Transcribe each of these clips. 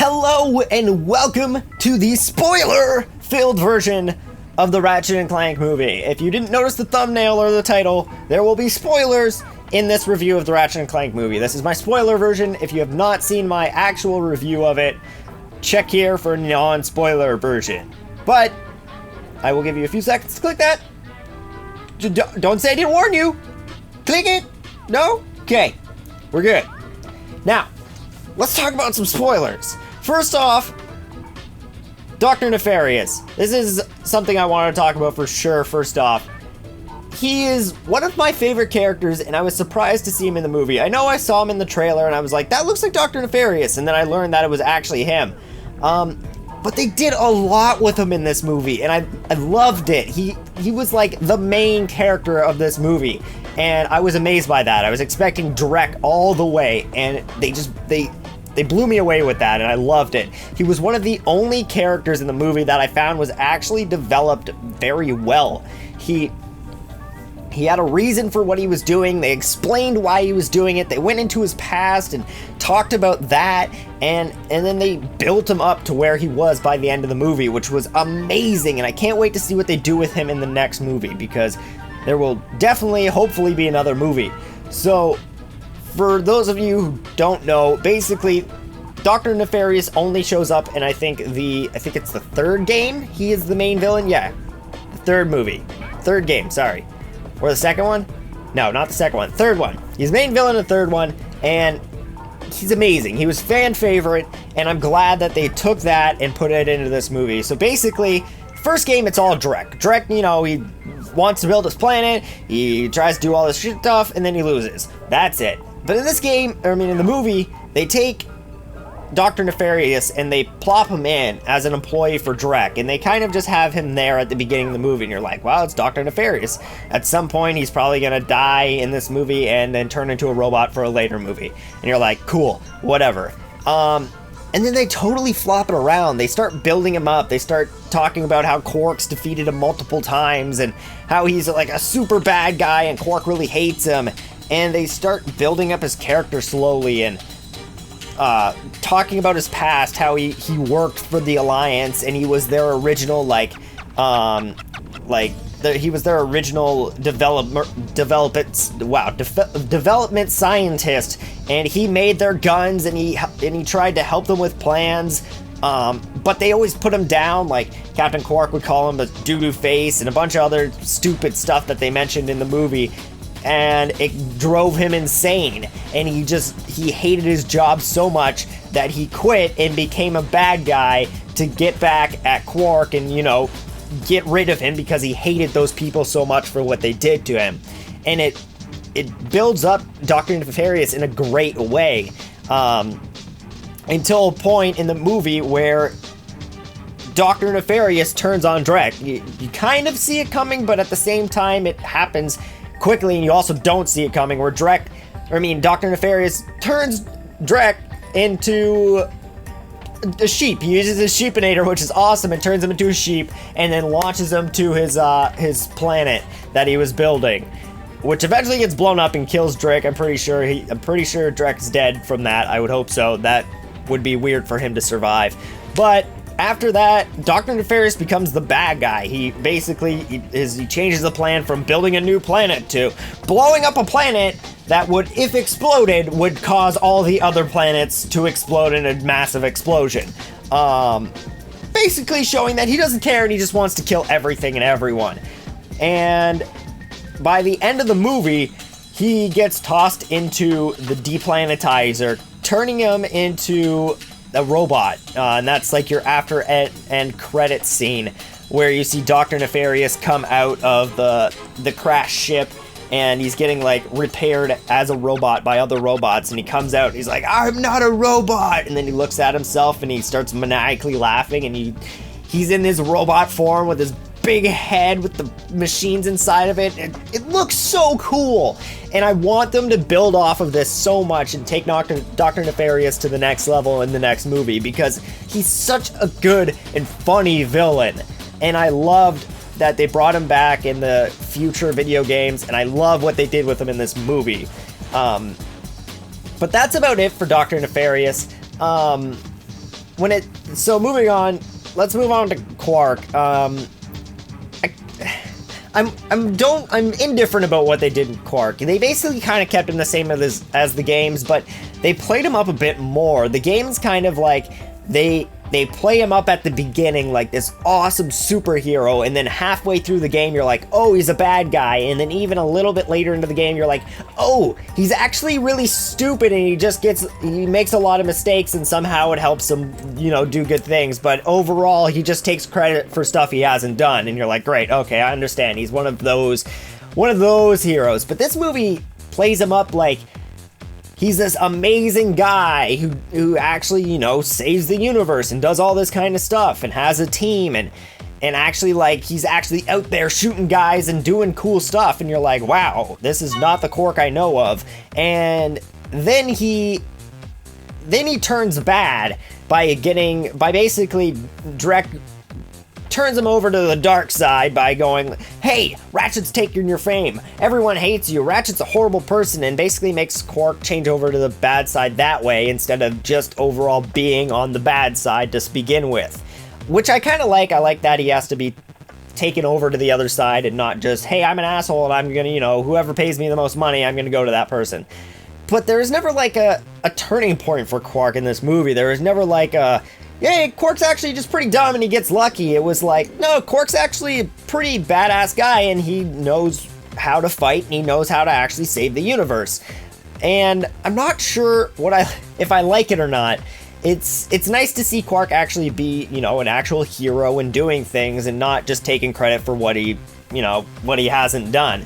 Hello and welcome to the spoiler-filled version of the Ratchet Clank movie. If you didn't notice the thumbnail or the title, there will be spoilers in this review of the Ratchet Clank movie. This is my spoiler version. If you have not seen my actual review of it, check here for a non-spoiler version. But I will give you a few seconds to click that. Don't say I didn't warn you. Click it. No? Okay. We're good. Now, let's talk about some spoilers. First off, Dr. Nefarious. This is something I want to talk about for sure, first off. He is one of my favorite characters, and I was surprised to see him in the movie. I know I saw him in the trailer, and I was like, that looks like Dr. Nefarious, and then I learned that it was actually him. But they did a lot with him in this movie, and I loved it. He was like the main character of this movie, and I was amazed by that. I was expecting Jericca all the way, and they blew me away with that, and I loved it. He was one of the only characters in the movie that I found was actually developed very well. He had a reason for what he was doing. They explained why he was doing it. They went into his past and talked about that, and then they built him up to where he was by the end of the movie, which was amazing, and I can't wait to see what they do with him in the next movie, because there will definitely, hopefully, be another movie. So, for those of you who don't know, basically, Dr. Nefarious only shows up in, I think it's the third game. He is the main villain. Yeah, the third game. Sorry, or the second one? No, not the second one. Third one. He's main villain in the third one, and he's amazing. He was fan favorite, and I'm glad that they took that and put it into this movie. So basically, first game, it's all Jericca. Jericca, you know, he wants to build his planet. He tries to do all this shit stuff, and then he loses. That's it. But in this game, in the movie, they take Dr. Nefarious and they plop him in as an employee for Jericca, and they kind of just have him there at the beginning of the movie, and you're like, wow, it's Dr. Nefarious. At some point, he's probably gonna die in this movie and then turn into a robot for a later movie. And you're like, cool, whatever. And then they totally flop it around. They start building him up. They start talking about how Quark's defeated him multiple times and how he's like a super bad guy and Quark really hates him. And they start building up his character slowly and talking about his past, how he worked for the Alliance and he was their original he was their original development scientist, and he made their guns and he tried to help them with plans. But they always put him down, like Captain Quark would call him a doo-doo face and a bunch of other stupid stuff that they mentioned in the movie. And it drove him insane, and he hated his job so much that he quit and became a bad guy to get back at Quark and, you know, get rid of him because he hated those people so much for what they did to him. And it builds up Dr. Nefarious in a great way, until a point in the movie where Dr. Nefarious turns on Jericca. You kind of see it coming, but at the same time it happens quickly, and you also don't see it coming, where Dr. Nefarious turns Jericca into a sheep. He uses his sheepinator, which is awesome, and turns him into a sheep, and then launches him to his planet that he was building, which eventually gets blown up and kills Jericca. I'm pretty sure Jericca's dead from that. I would hope so. That would be weird for him to survive. But after that, Dr. Nefarious becomes the bad guy. He basically he changes the plan from building a new planet to blowing up a planet that would, if exploded, would cause all the other planets to explode in a massive explosion. Basically showing that he doesn't care and he just wants to kill everything and everyone. And by the end of the movie, he gets tossed into the deplanetizer, turning him into a robot, and that's like your after end credits scene where you see Dr. Nefarious come out of the crash ship, and he's getting like repaired as a robot by other robots, and he comes out and he's like, I'm not a robot, and then he looks at himself and he starts maniacally laughing, and he's in his robot form with his big head with the machines inside of it. It looks so cool, and I want them to build off of this so much and take Dr. Nefarious to the next level in the next movie, because he's such a good and funny villain, and I loved that they brought him back in the future video games, and I love what they did with him in this movie. But that's about it for Dr. Nefarious. So moving on, let's move on to Quark. I'm indifferent about what they did in Quark. They basically kind of kept him the same as the games, but they played him up a bit more. The games kind of like, they play him up at the beginning like this awesome superhero, and then halfway through the game you're like, oh, he's a bad guy, and then even a little bit later into the game you're like, oh, he's actually really stupid, and he makes a lot of mistakes, and somehow it helps him, you know, do good things, but overall he just takes credit for stuff he hasn't done, and you're like, great, okay, I understand, he's one of those heroes. But this movie plays him up like he's this amazing guy who actually, you know, saves the universe and does all this kind of stuff and has a team and actually, like, he's actually out there shooting guys and doing cool stuff, and you're like, wow, this is not the Quark I know of. And then he turns bad by basically turns him over to the dark side by going, hey, Ratchet's taking your fame. Everyone hates you. Ratchet's a horrible person, and basically makes Quark change over to the bad side that way instead of just overall being on the bad side to begin with. Which I kind of like. I like that he has to be taken over to the other side and not just, hey, I'm an asshole and I'm gonna, you know, whoever pays me the most money, I'm gonna go to that person. But there is never like a turning point for Quark in this movie. There is never like a, yeah, Quark's actually just pretty dumb and he gets lucky. It was like, no, Quark's actually a pretty badass guy and he knows how to fight and he knows how to actually save the universe. And I'm not sure if I like it or not. It's nice to see Quark actually be, you know, an actual hero and doing things and not just taking credit for what he hasn't done.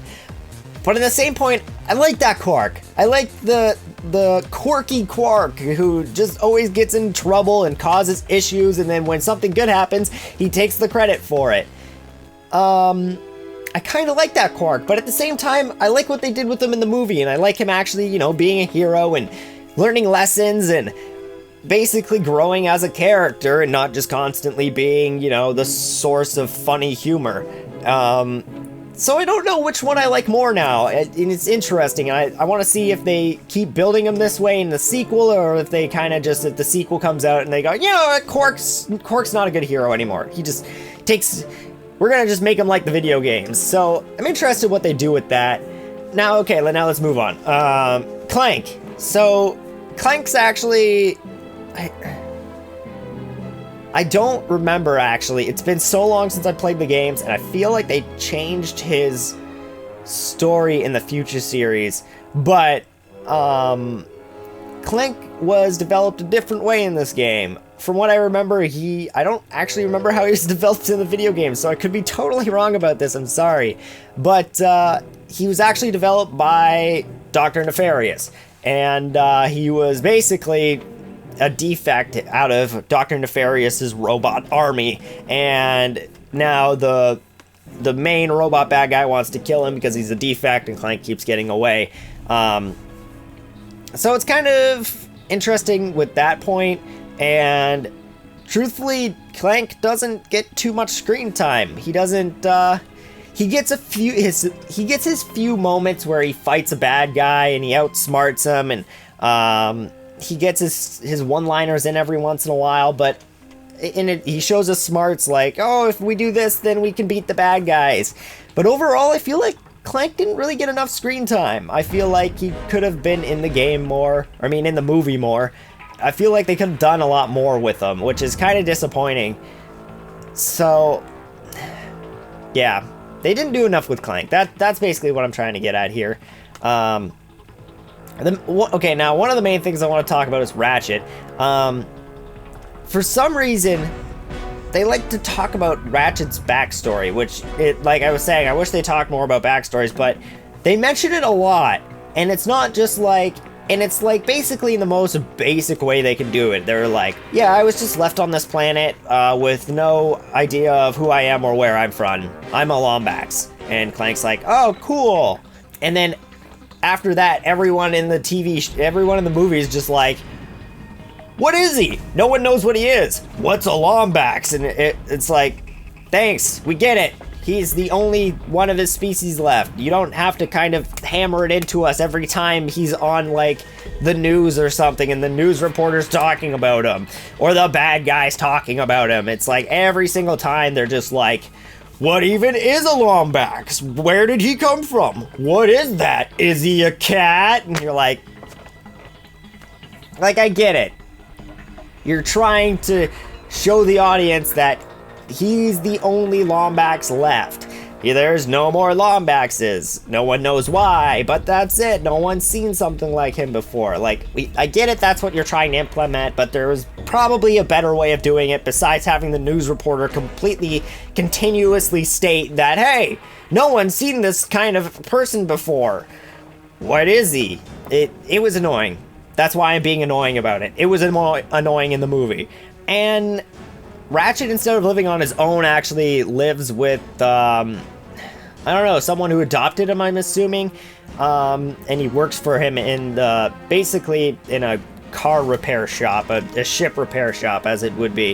But at the same point, I like that Quark. I like the quirky Quark who just always gets in trouble and causes issues, and then when something good happens, he takes the credit for it. I kind of like that Quark, but at the same time, I like what they did with him in the movie, and I like him actually, you know, being a hero and learning lessons and basically growing as a character and not just constantly being, you know, the source of funny humor. So I don't know which one I like more now, and it's interesting. I want to see if they keep building him this way in the sequel, or if they kind of just, if the sequel comes out and they go, you know, Quark's not a good hero anymore. He just we're gonna just make him like the video games. So I'm interested what they do with that. Now, okay, now let's move on. Clank. So Clank's actually, I don't remember, actually. It's been so long since I played the games, and I feel like they changed his story in the future series. But Clank was developed a different way in this game. From what I remember, I don't actually remember how he was developed in the video game, so I could be totally wrong about this, I'm sorry. But he was actually developed by Dr. Nefarious, and he was basically a defect out of Dr. Nefarious's robot army, and now the main robot bad guy wants to kill him because he's a defect, and Clank keeps getting away. So it's kind of interesting with that point, and truthfully, Clank doesn't get too much screen time. He doesn't, he gets his few moments where he fights a bad guy and he outsmarts him, and he gets his one-liners in every once in a while, but he shows us smarts like, oh, if we do this, then we can beat the bad guys. But overall, I feel like Clank didn't really get enough screen time. I feel like he could have been in the game more, in the movie more. I feel like they could have done a lot more with him, which is kind of disappointing. So, yeah, they didn't do enough with Clank. That's basically what I'm trying to get at here. Okay, now one of the main things I want to talk about is Ratchet. For some reason, they like to talk about Ratchet's backstory, which, like I was saying, I wish they talked more about backstories, but they mention it a lot, and it's not just like, and it's like basically in the most basic way they can do it. They're like, yeah, I was just left on this planet with no idea of who I am or where I'm from. I'm a Lombax. And Clank's like, oh, cool. And then after that, everyone in the movie is just like, what is he? No one knows what he is. What's a Lombax? And it's like, thanks, we get it. He's the only one of his species left. You don't have to kind of hammer it into us every time he's on, like, the news or something, and the news reporter's talking about him, or the bad guys talking about him. It's like every single time they're just like, what even is a Lombax? Where did he come from? What is that? Is he a cat? And you're like, I get it. You're trying to show the audience that he's the only Lombax left. There's no more Lombaxes. No one knows why, but that's it. No one's seen something like him before. Like, I get it, that's what you're trying to implement, but there was probably a better way of doing it besides having the news reporter continuously state that, hey, no one's seen this kind of person before. What is he? It was annoying. That's why I'm being annoying about it. It was annoying in the movie. And Ratchet, instead of living on his own, actually lives with, I don't know, someone who adopted him, I'm assuming. And he works for him in basically in a car repair shop, a ship repair shop, as it would be.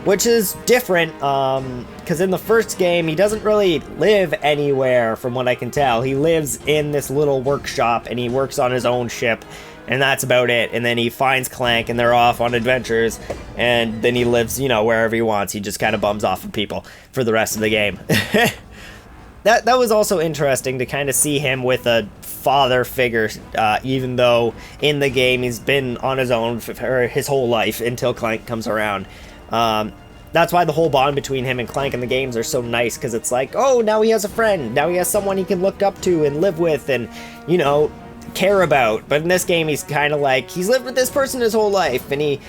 Which is different, because in the first game, he doesn't really live anywhere, from what I can tell. He lives in this little workshop, and he works on his own ship. And that's about it. And then he finds Clank, and they're off on adventures. And then he lives, wherever he wants. He just kind of bums off of people for the rest of the game. That was also interesting to kind of see him with a father figure, even though in the game he's been on his own for his whole life until Clank comes around. That's why the whole bond between him and Clank in the games are so nice, because it's like, oh, now he has a friend. Now he has someone he can look up to and live with and, care about. But in this game, he's kind of like, he's lived with this person his whole life, and he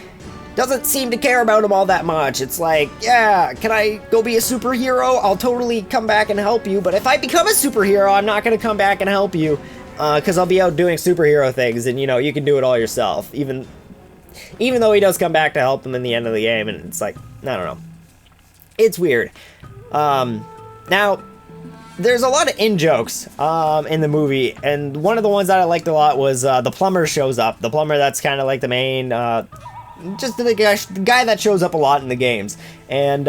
doesn't seem to care about him all that much. It's like, yeah, can I go be a superhero? I'll totally come back and help you, but if I become a superhero, I'm not going to come back and help you, because I'll be out doing superhero things, and, you can do it all yourself, even though he does come back to help him in the end of the game, and it's like, I don't know. It's weird. Now, there's a lot of in-jokes in the movie, and one of the ones that I liked a lot was the plumber shows up. The plumber that's kind of like the main, just the guy that shows up a lot in the games. And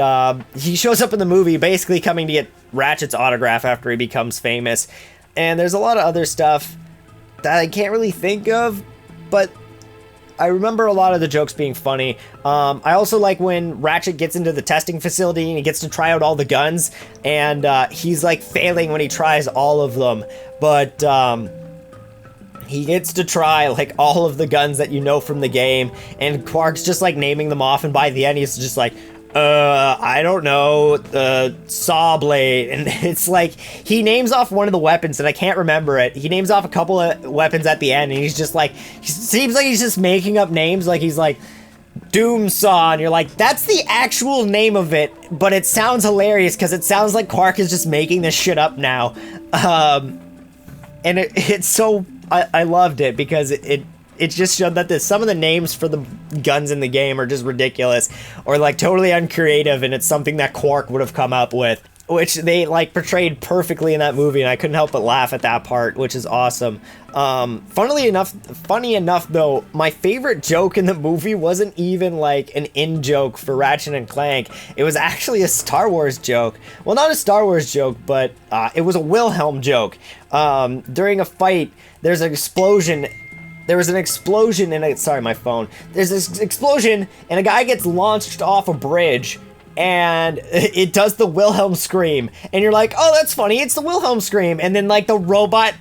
he shows up in the movie basically coming to get Ratchet's autograph after he becomes famous. And there's a lot of other stuff that I can't really think of, but I remember a lot of the jokes being funny. I also like when Ratchet gets into the testing facility and he gets to try out all the guns, and he's like failing when he tries all of them, but he gets to try like all of the guns that you know from the game, and Quark's just like naming them off, and by the end he's just like, I don't know, saw blade, and it's like, he names off one of the weapons, and I can't remember it. He names off a couple of weapons at the end, and he's just like, he seems like he's just making up names, like he's like, Doom Saw, and you're like, that's the actual name of it, but it sounds hilarious, because it sounds like Quark is just making this shit up now, and it's so, I loved it, because it just showed that some of the names for the guns in the game are just ridiculous, or like totally uncreative, and it's something that Quark would have come up with, which they like portrayed perfectly in that movie, and I couldn't help but laugh at that part, which is awesome. Funny enough though, my favorite joke in the movie wasn't even like an in-joke for Ratchet and Clank. It was actually a Star Wars joke. Well, not a Star Wars joke, but it was a Wilhelm joke. During a fight, there's an explosion. There was an explosion in a, sorry, my phone. There's this explosion, and a guy gets launched off a bridge, and it does the Wilhelm scream, and you're like, oh, that's funny, it's the Wilhelm scream, and then like a robot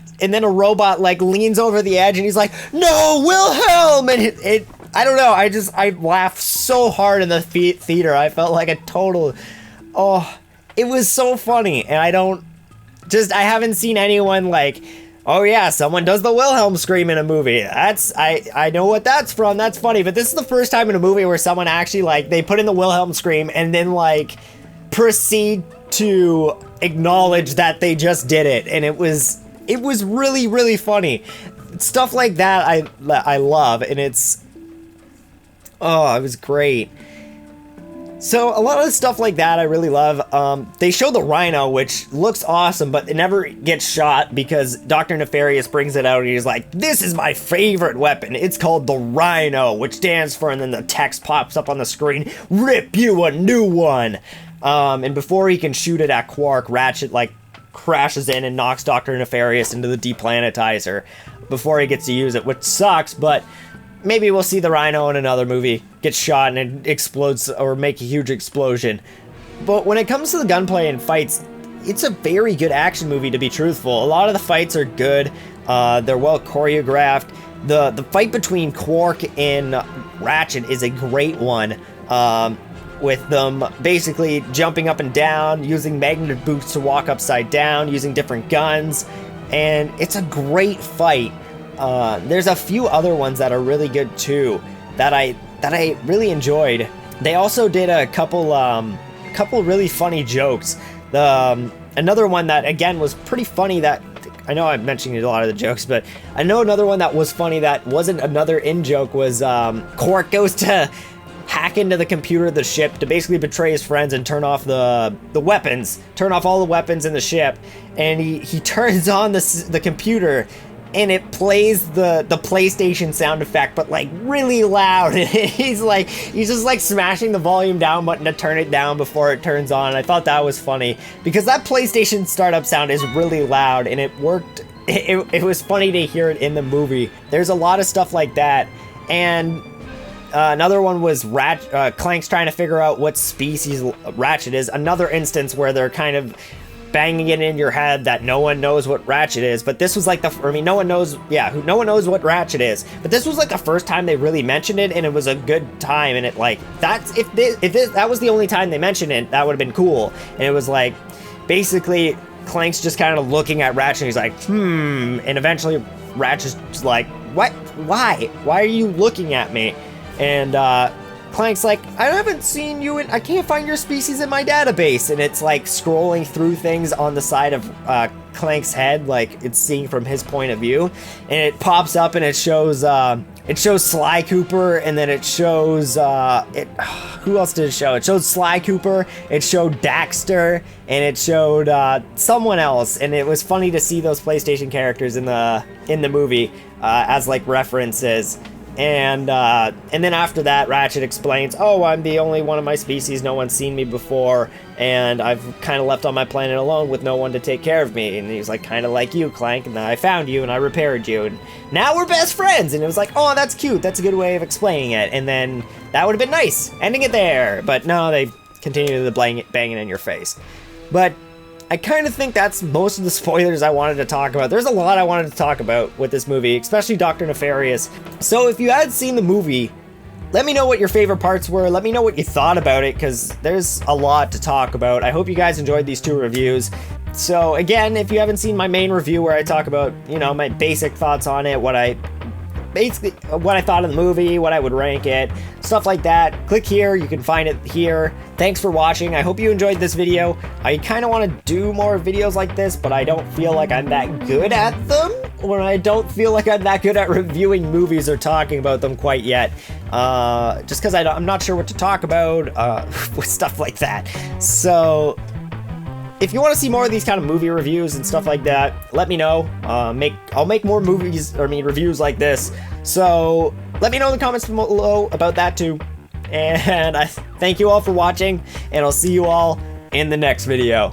like leans over the edge, and he's like, no, Wilhelm, and it I don't know, I laughed so hard in the theater. I felt like a total, it was so funny, and I haven't seen anyone like, oh yeah, someone does the Wilhelm scream in a movie. I know what that's from, that's funny. But this is the first time in a movie where someone actually, like, they put in the Wilhelm scream and then, like, proceed to acknowledge that they just did it. And it was really, really funny. Stuff like that I love, and it was great. So a lot of the stuff like that I really love. They show the Rhino, which looks awesome, but it never gets shot because Dr. Nefarious brings it out and he's like, this is my favorite weapon. It's called the Rhino, which stands for, and then the text pops up on the screen, rip you a new one. And before he can shoot it at Quark, Ratchet, like, crashes in and knocks Dr. Nefarious into the deplanetizer before he gets to use it, which sucks, but maybe we'll see the Rhino in another movie get shot and it explodes or make a huge explosion. But when it comes to the gunplay and fights, it's a very good action movie, to be truthful. A lot of the fights are good. They're well choreographed. The fight between Quark and Ratchet is a great one, with them basically jumping up and down, using magnet boots to walk upside down, using different guns, and it's a great fight. There's a few other ones that are really good too, that I really enjoyed. They also did a couple really funny jokes. Another one that again was pretty funny, that I know I'm mentioning a lot of the jokes, but I know another one that was funny that wasn't another in-joke was Quark goes to hack into the computer of the ship to basically betray his friends and turn off the weapons, turn off all the weapons in the ship, and he turns on the computer, and it plays the PlayStation sound effect, but like really loud. he's just like smashing the volume down button to turn it down before it turns on. I thought that was funny because that PlayStation startup sound is really loud, and it worked. It was funny to hear it in the movie. There's a lot of stuff like that, and another one was Clank's trying to figure out what species Ratchet is. Another instance where they're kind of banging it in your head that no one knows what Ratchet is, but this was like no one knows what Ratchet is, but this was like the first time they really mentioned it, and it was a good time, and it like, that's, if that was the only time they mentioned it, that would have been cool. And it was like, basically, Clank's just kind of looking at Ratchet, and he's like, and eventually Ratchet's just like, what? Why are you looking at me? And Clank's like, I haven't seen you I can't find your species in my database. And it's like scrolling through things on the side of Clank's head, like it's seeing from his point of view. And it pops up and it shows Sly Cooper, and then it shows who else did it show? It showed Sly Cooper, it showed Daxter, and it showed someone else. And it was funny to see those PlayStation characters in the movie as like references. And then after that, Ratchet explains, oh, I'm the only one of my species, no one's seen me before, and I've kind of left on my planet alone with no one to take care of me. And he's like, kind of like you, Clank, and then I found you and I repaired you, and now we're best friends. And it was like, oh, that's cute, that's a good way of explaining it. And then that would have been nice, ending it there. But no, they continue to banging in your face. But I kind of think that's most of the spoilers I wanted to talk about. There's a lot I wanted to talk about with this movie, especially Dr. Nefarious. So if you had seen the movie, let me know what your favorite parts were. Let me know what you thought about it, because there's a lot to talk about. I hope you guys enjoyed these 2 reviews. So again, if you haven't seen my main review where I talk about, my basic thoughts on it, what I thought of the movie, what I would rank it, stuff like that, click here. You can find it here. Thanks for watching. I hope you enjoyed this video. I kind of want to do more videos like this, but I don't feel like I'm that good at them, or I don't feel like I'm that good at reviewing movies or talking about them quite yet, just because I'm not sure what to talk about with stuff like that. So if you want to see more of these kind of movie reviews and stuff like that, let me know. I'll make more reviews like this. So let me know in the comments below about that too. And I thank you all for watching, and I'll see you all in the next video.